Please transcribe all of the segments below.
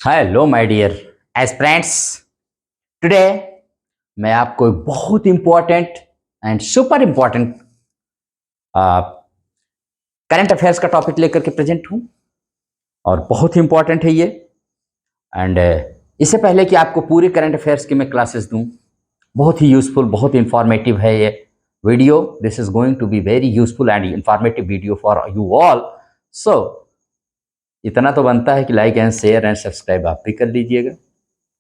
Hello my dear aspirants. Today मैं आपको एक बहुत important and super important current affairs का टॉपिक लेकर के प्रेजेंट हूं और बहुत ही इंपॉर्टेंट है ये। एंड इससे पहले कि आपको पूरे करंट अफेयर्स की मैं क्लासेस दूं, बहुत ही यूजफुल, बहुत इंफॉर्मेटिव है ये video. This is going to be very useful and informative video for you all. So इतना तो बनता है कि like and share and subscribe आप भी कर लीजिएगा,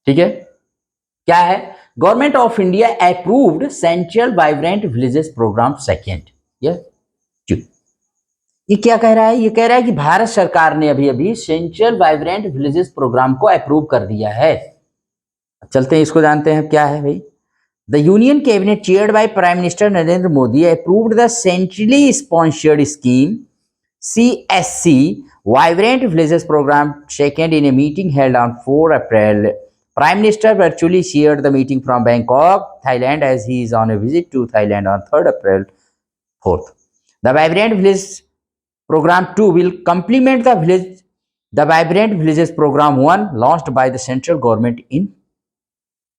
ठीक है। क्या है? Government of India approved central vibrant villages programme second. ये क्या कह रहा है? ये कह रहा है कि भारत सरकार ने अभी अभी सेंट्रल वाइब्रेंट विलेजेस प्रोग्राम को अप्रूव कर दिया है। चलते हैं, इसको जानते हैं क्या है भाई। The union cabinet chaired by prime minister Narendra Modi approved the centrally sponsored scheme CSC Vibrant Villages Program second in a meeting held on 4 April. Prime Minister virtually chaired the meeting from Bangkok, Thailand, as he is on a visit to Thailand on 3rd April 4th. The Vibrant Village Program 2 will complement the Vibrant Villages Program 1 launched by the central government in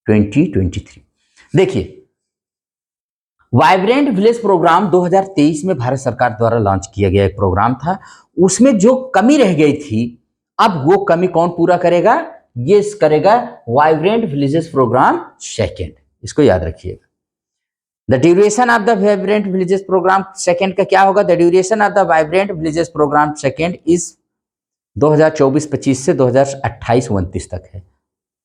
2023. देखिए, vibrant village programme 2023 में भारत सरकार द्वारा launch किया गया एक programme था। उसमें जो कमी रह गई थी, अब वो कमी कौन पूरा करेगा? ये करेगा वाइब्रेंट विलेजेस प्रोग्राम सेकेंड। इसको याद रखिएगा। The duration of the vibrant villages programme second का क्या होगा? The duration of the vibrant villages programme second is 2024-25 से 2028-29 तक है,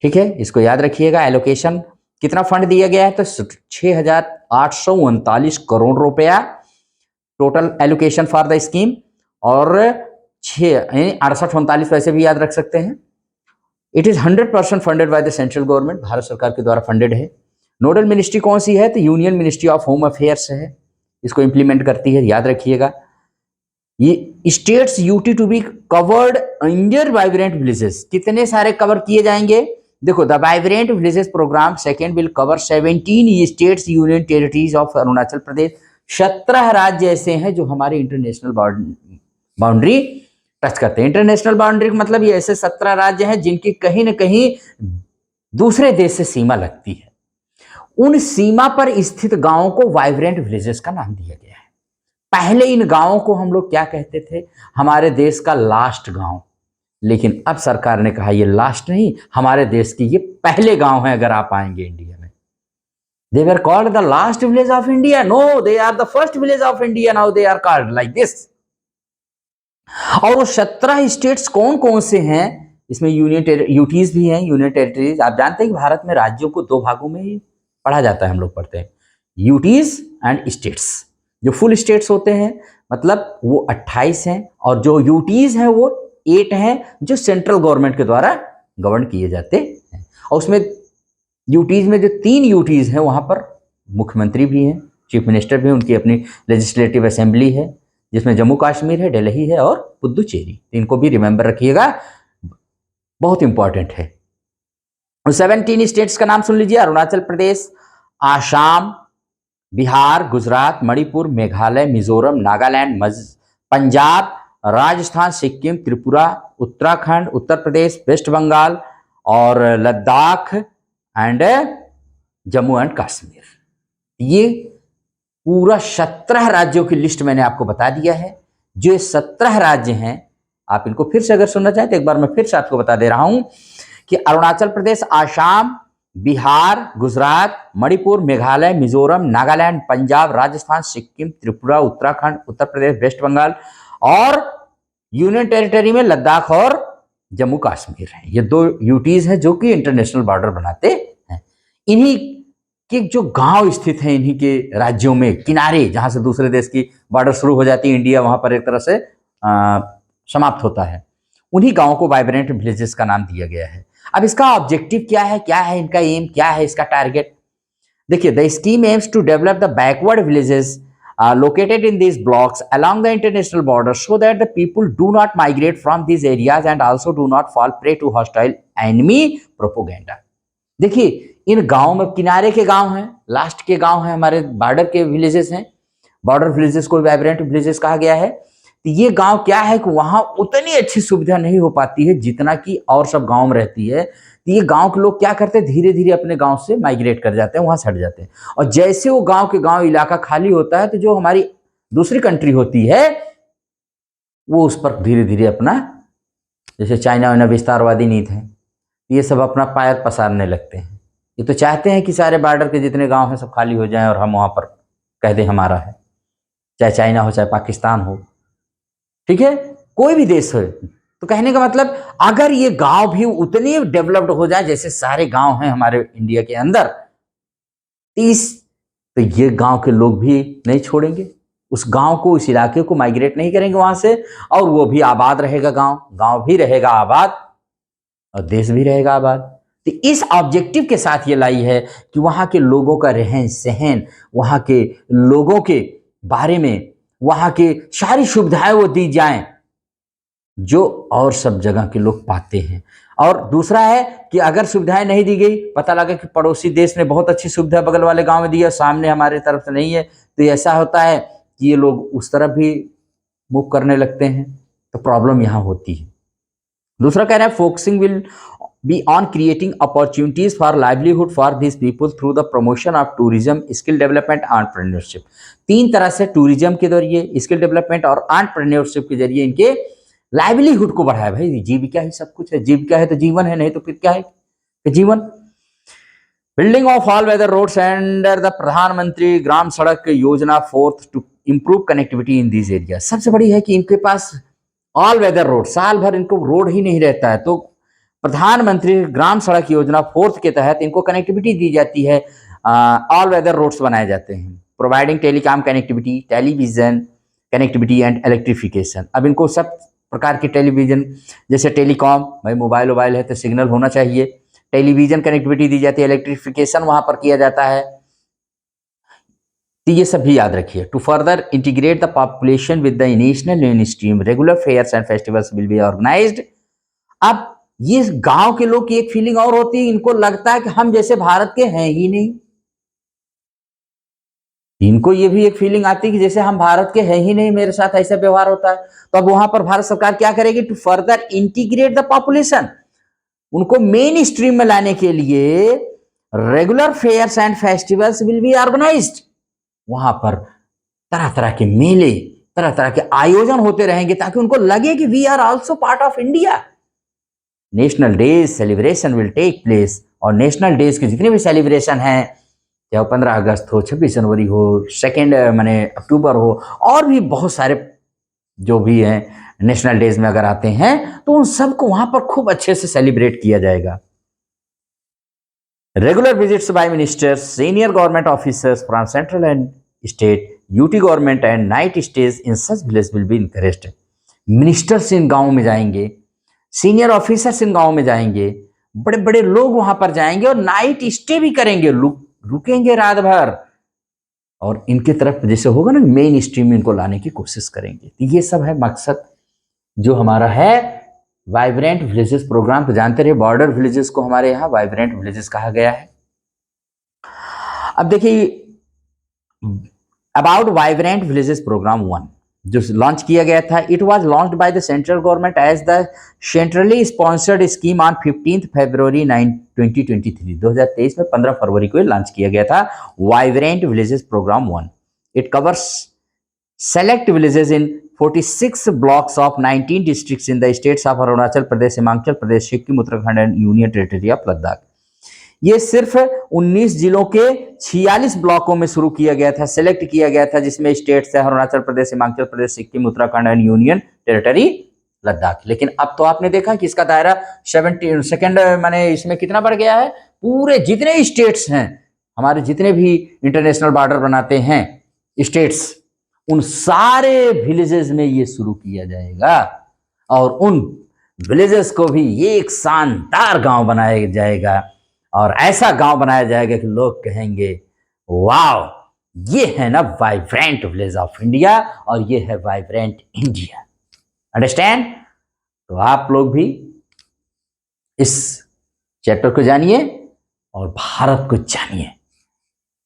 ठीक है। इसको याद रखिएगा। एलोकेशन कितना फंड दिया गया है? तो 6,839 करोड़ रुपया total allocation for the scheme, और 6839 वैसे भी याद रख सकते हैं। It is 100% funded by the central government, Bharat सरकार के द्वारा फंडेड है। नोडल मिनिस्ट्री कौन सी है? तो union ministry of home affairs है, इसको इंप्लीमेंट करती है, याद रखिएगा। ये states UT to be covered under vibrant villages, कितने सारे कवर किए जाएंगे? देखो, the vibrant villages programme second will cover 17 states union territories of Arunachal Pradesh. 17 राज्य ऐसे हैं जो हमारे इंटरनेशनल बाउंड्री टच करते हैं। इंटरनेशनल बाउंड्री का मतलब ये ऐसे 17 राज्य हैं जिनकी कहीं ना कहीं दूसरे देश से सीमा लगती है। उन सीमा पर स्थित गांवों को वाइब्रेंट विलेजेस का नाम दिया गया है। पहले इन गांवों को हम लोग क्या कहते थे? हमारे देश का लास्ट गांव। लेकिन अब सरकार ने कहा ये लास्ट नहीं, हमारे देश की ये पहले गांव है। अगर आप आएंगे इंडिया में, they were called the last village of India. No, they are the first village of India. Now they are called like this. और वो 17 स्टेट्स कौन कौन से हैं? इसमें यूटीज भी हैं, यूनियन टेरिटरीज। आप जानते हैं कि भारत में राज्यों को 2 भागों में ही पढ़ा जाता है, हम लोग पढ़ते हैं, यूटीज एंड स्टेट्स। जो फुल स्टेट्स होते हैं मतलब वो 28 हैं, और जो यूटीज हैं वो 8 हैं, जो सेंट्रल गवर्नमेंट के द्वारा गवर्न किए जाते हैं। और उसमें यूटीज में जो 3 यूटीज हैं, वहां पर मुख्यमंत्री भी हैं, चीफ मिनिस्टर भी हैं, उनकी अपनी लेजिस्लेटिव असेंबली है, जिसमें जम्मू कश्मीर है, दिल्ली है और पुदुचेरी। इनको भी रिमेंबर रखिएगा, बहुत इंपॉर्टेंट है। 17 स्टेट्स का नाम सुन लीजिए: अरुणाचल प्रदेश, आसाम, बिहार, गुजरात, मणिपुर, मेघालय, मिजोरम, नागालैंड, पंजाब, राजस्थान, सिक्किम, त्रिपुरा, उत्तराखंड, उत्तर प्रदेश, वेस्ट बंगाल और लद्दाख एंड जम्मू एंड कश्मीर। ये पूरा 17 राज्यों की लिस्ट मैंने आपको बता दिया है। जो 17 राज्य हैं, आप इनको फिर से अगर सुनना चाहें तो एक बार मैं फिर से आपको बता दे रहा हूं कि अरुणाचल प्रदेश, आसाम, बिहार, गुजरात, मणिपुर, मेघालय, मिजोरम, नागालैंड, पंजाब, राजस्थान, सिक्किम, त्रिपुरा, उत्तराखंड, उत्तर प्रदेश, वेस्ट बंगाल और यूनियन टेरिटरी में लद्दाख और जम्मू कश्मीर है। ये 2 यूटीज हैं जो कि इंटरनेशनल बॉर्डर बनाते हैं। इन्हीं के जो गांव स्थित हैं, इन्हीं के राज्यों में किनारे, जहां से दूसरे देश की बॉर्डर शुरू हो जाती है, इंडिया वहां पर एक तरह से समाप्त होता है, उन्हीं गांवों को वाइब्रेंट विलेजेस का नाम दिया गया है। अब इसका ऑब्जेक्टिव क्या है? क्या है इनका एम? क्या है इसका टारगेट? देखिए, the scheme aims to develop the backward villages located in these blocks along the international border so that the people do not migrate from these areas and also do not fall prey to hostile enemy propaganda. देखिए, इन गांव में किनारे के गांव हैं, last के गांव हैं, हमारे बॉर्डर के विलेजेस हैं। बॉर्डर विलेजेस को वाइब्रेंट विलेजेस कहा गया है। तो ये गांव क्या है कि वहां उतनी अच्छी सुविधा नहीं हो पाती है जितना कि और सब गांव में रहती है। तो ये गांव के लोग क्या करते हैं, धीरे धीरे अपने गांव से माइग्रेट कर जाते हैं, वहां से हट जाते हैं। और जैसे वो गांव के गांव इलाका खाली होता है, तो जो हमारी दूसरी कंट्री होती है वो उस पर धीरे धीरे अपना, जैसे चाइना वाइना विस्तारवादी नीति है, ये सब अपना पैर पसारने लगते हैं। ये तो चाहते हैं कि सारे बॉर्डर के जितने गांव हैं सब खाली हो जाएं और हम वहां पर कह दें हमारा है, चाहे चाइना हो चाहे पाकिस्तान हो, ठीक है, कोई भी देश हो। तो कहने का मतलब, अगर ये गांव भी उतने डेवलप्ड हो जाए जैसे सारे गांव हैं हमारे इंडिया के अंदर, तो ये गांव के लोग भी नहीं छोड़ेंगे उस गांव को, उस इलाके को माइग्रेट नहीं करेंगे वहां से, और वो भी आबाद रहेगा, गांव गांव भी रहेगा आबाद और देश भी रहेगा आबाद। तो इस ऑब्जेक्टिव के साथ ये लाई है कि वहां के लोगों का रहन सहन, वहां के लोगों के बारे में, वहां के सारी सुविधाएं वो दी जाएं जो और सब जगह के लोग पाते हैं। और दूसरा है कि अगर सुविधाएं नहीं दी गई, पता लगा कि पड़ोसी देश ने बहुत अच्छी सुविधा बगल वाले गांव में दी है, सामने हमारे तरफ से नहीं है, तो ऐसा होता है कि ये लोग उस तरफ भी मूव करने लगते हैं, तो प्रॉब्लम यहाँ होती है। दूसरा कह रहा है, focusing will be on creating opportunities for livelihood for this people through the promotion of tourism, skill development, entrepreneurship. तीन तरह से टूरिज्म के जरिए, स्किल डेवलपमेंट और एंटरप्रेन्योरशिप के जरिए इनके लाइवलीहुड को बढ़ाया। भाई जीविका ही सब कुछ है, जीविका है तो जीवन है, नहीं तो फिर क्या है कि जीवन। Building of all weather roads under the Pradhan Mantri Gram Sadak Yojana fourth to improve connectivity in this area. सबसे बड़ी है कि इनके पास ऑल वेदर रोड, साल भर इनको रोड ही नहीं रहता है, तो प्रधानमंत्री ग्राम सड़क योजना फोर्थ के तहत इनको कनेक्टिविटी दी जाती है, ऑल वेदर रोड्स बनाए जाते हैं, providing telecom connectivity, television connectivity and electrification. अब इनको सब प्रकार की टेलीविजन, जैसे टेलीकॉम, भाई मोबाइल वोबाइल है तो सिग्नल होना चाहिए, टेलीविजन कनेक्टिविटी दी जाती है, इलेक्ट्रिफिकेशन वहां पर किया जाता है, तो ये सब भी याद रखिए। To further integrate the population with the national mainstream, regular fairs and festivals will be organised. अब ये गांव के लोग की एक फीलिंग और होती है, इनको लगता है कि हम जैसे भारत के हैं ही नहीं, इनको ये भी एक फीलिंग आती है कि जैसे हम भारत के हैं ही नहीं, मेरे साथ ऐसा व्यवहार होता है। तो अब वहां पर भारत सरकार क्या करेगी, to further integrate the population, उनको मेन स्ट्रीम में लाने के लिए regular fairs and festivals will be organised. वहां पर तरह तरह के मेले, तरह तरह के आयोजन होते रहेंगे ताकि उनको लगे कि we are also part of India. National days celebration will take place, और नेशनल डेज के जितने भी सेलिब्रेशन हैं, चाहे 15 अगस्त हो, 26 जनवरी हो, 2 माने अक्टूबर हो, और भी बहुत सारे जो भी हैं नेशनल डेज में अगर आते हैं, तो उन सबको वहां पर खूब अच्छे से सेलिब्रेट किया जाएगा। Regular visits by ministers, senior government officers from central and state, UT government and night stay in such village will be encouraged. Ministers इन गांव में जाएंगे, सीनियर ऑफिसर्स इन गांव में जाएंगे, बड़े बड़े लोग वहां पर जाएंगे और नाइट स्टे भी करेंगे, रुकेंगे रात भर, और इनके तरफ जैसे होगा ना मेन स्ट्रीम में इनको लाने की कोशिश करेंगे। तो ये सब है मकसद जो हमारा है वाइब्रेंट विलेजेस प्रोग्राम। तो जानते रहे बॉर्डर विलेजेस को हमारे यहाँ वाइब्रेंट विलेजेस कहा गया है। अब देखिए अबाउट वाइब्रेंट विलेजेस प्रोग्राम 1 जो लॉन्च किया गया था, it was launched by the central government as the centrally sponsored scheme on 15 February 2023। 2023 में 15 फरवरी को लॉन्च किया गया था vibrant villages programme 1। It covers select villages in 46 blocks of 19 districts in the states of Arunachal Pradesh, Himachal Pradesh, Sikkim, Uttarakhand and union territory of Ladakh. ये सिर्फ 19 जिलों के 46 ब्लॉकों में शुरू किया गया था, सेलेक्ट किया गया था, जिसमें स्टेट्स है Arunachal Pradesh, Himachal Pradesh, Sikkim, Uttarakhand and union territory Ladakh. लेकिन अब तो आपने देखा कि इसका दायरा 72 माने इसमें कितना बढ़ गया है, पूरे जितने स्टेट्स हैं हमारे, जितने भी इंटरनेशनल बॉर्डर बनाते हैं स्टेट्स, उन सारे विलेजेस में ये शुरू किया जाएगा, और उन विलेजेस को भी एक शानदार गांव बनाया जाएगा, और ऐसा गांव बनाया जाएगा कि लोग कहेंगे वाओ, ये है ना वाइब्रेंट विलेज ऑफ इंडिया, और ये है वाइब्रेंट इंडिया। अंडरस्टैंड? तो आप लोग भी इस चैप्टर को जानिए और भारत को जानिए।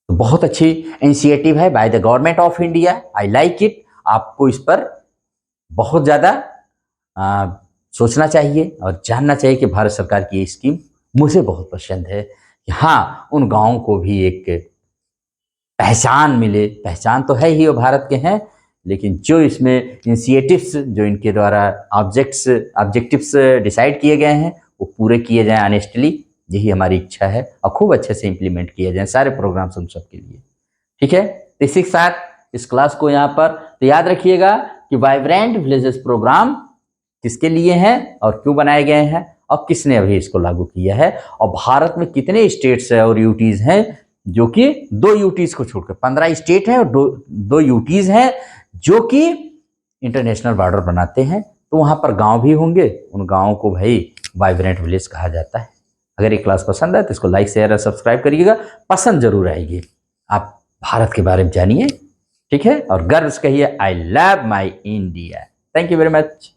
तो बहुत अच्छी इनिशिएटिव है by the government of India, I like it. आपको इस पर बहुत ज़्यादा सोचना चाहिए और जानना चाहिए कि भारत सरकार की ये स्कीम मुझे बहुत पसंद है कि हाँ, उन गाँवों को भी एक पहचान मिले। पहचान तो है ही, वो भारत के हैं, लेकिन जो इसमें इनिशिएटिव्स जो इनके द्वारा ऑब्जेक्टिव्स डिसाइड किए गए हैं, वो पूरे किए जाएँ ऑनेस्टली, यही हमारी इच्छा है, और खूब अच्छे से इम्प्लीमेंट किए जाएँ सारे प्रोग्राम्स उन सब के लिए। ठीक है? तो इसी के साथ इस क्लास को यहाँ पर तो याद रखिएगा कि वाइब्रेंट विलेजेस प्रोग्राम किसके लिए हैं और क्यों बनाए गए हैं और किसने अभी इसको लागू किया है, और भारत में कितने स्टेट्स है और यूटीज हैं, जो कि 2 यूटीज को छोड़कर 15 स्टेट हैं और 2 यूटीज हैं जो कि इंटरनेशनल बॉर्डर बनाते हैं। तो वहाँ पर गांव भी होंगे, उन गाँवों को भाई वाइब्रेंट विलेज कहा जाता है। अगर ये क्लास पसंद है तो इसको लाइक शेयर और सब्सक्राइब करिएगा, पसंद जरूर आएगी। आप भारत के बारे में जानिए, ठीक है, और गर्व से कहिए I love my India. Thank you very much.